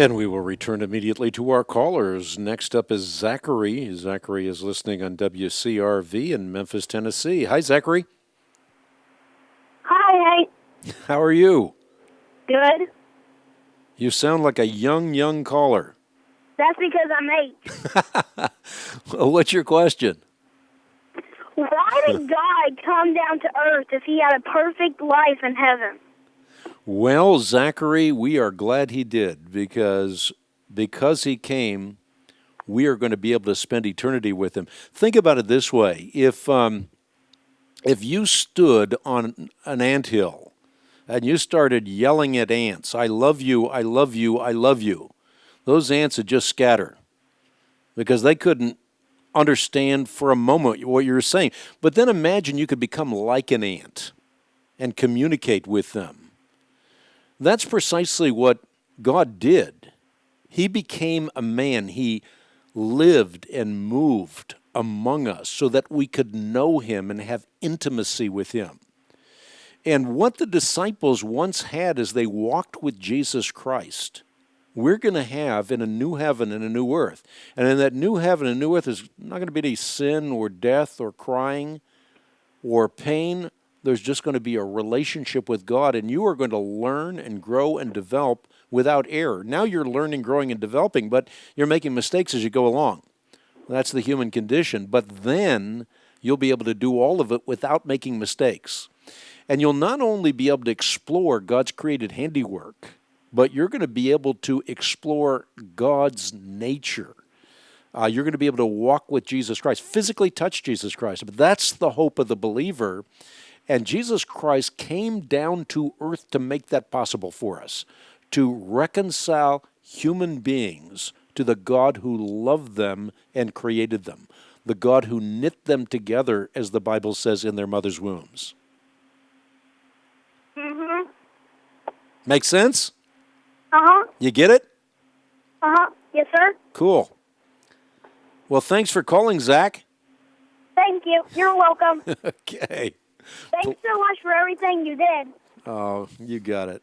And we will return immediately to our callers. Next up is Zachary. Zachary is listening on WCRV in Memphis, Tennessee. Hi, Zachary. Hi, How are you? good. You sound like a young caller. That's because I'm 8. What's your question? Why did God come down to earth if he had a perfect life in heaven? Well, Zachary, we are glad he did because he came, we are going to be able to spend eternity with him. Think about it this way. If you stood on an anthill and you started yelling at ants, I love you, I love you, I love you, those ants would just scatter because they couldn't understand for a moment what you were saying. But then imagine you could become like an ant and communicate with them. That's precisely what God did. He became a man. He lived and moved among us so that we could know him and have intimacy with him. And what the disciples once had as they walked with Jesus Christ, we're going to have in a new heaven and a new earth. And in that new heaven and new earth is not going to be any sin or death or crying or pain. There's just going to be a relationship with God, and you are going to learn and grow and develop without error. Now you're learning, growing, and developing, but you're making mistakes as you go along. That's the human condition. But then you'll be able to do all of it without making mistakes. And you'll not only be able to explore God's created handiwork, but you're going to be able to explore God's nature. You're going to be able to walk with Jesus Christ, physically touch Jesus Christ. But that's the hope of the believer. And Jesus Christ came down to earth to make that possible for us, to reconcile human beings to the God who loved them and created them, the God who knit them together, as the Bible says, in their mother's wombs. Mm-hmm. Make sense? Uh-huh. You get it? Uh-huh. Yes, sir. Cool. Well, thanks for calling, Zach. Thank you. You're welcome. Okay. Thanks so much for everything you did. Oh, you got it.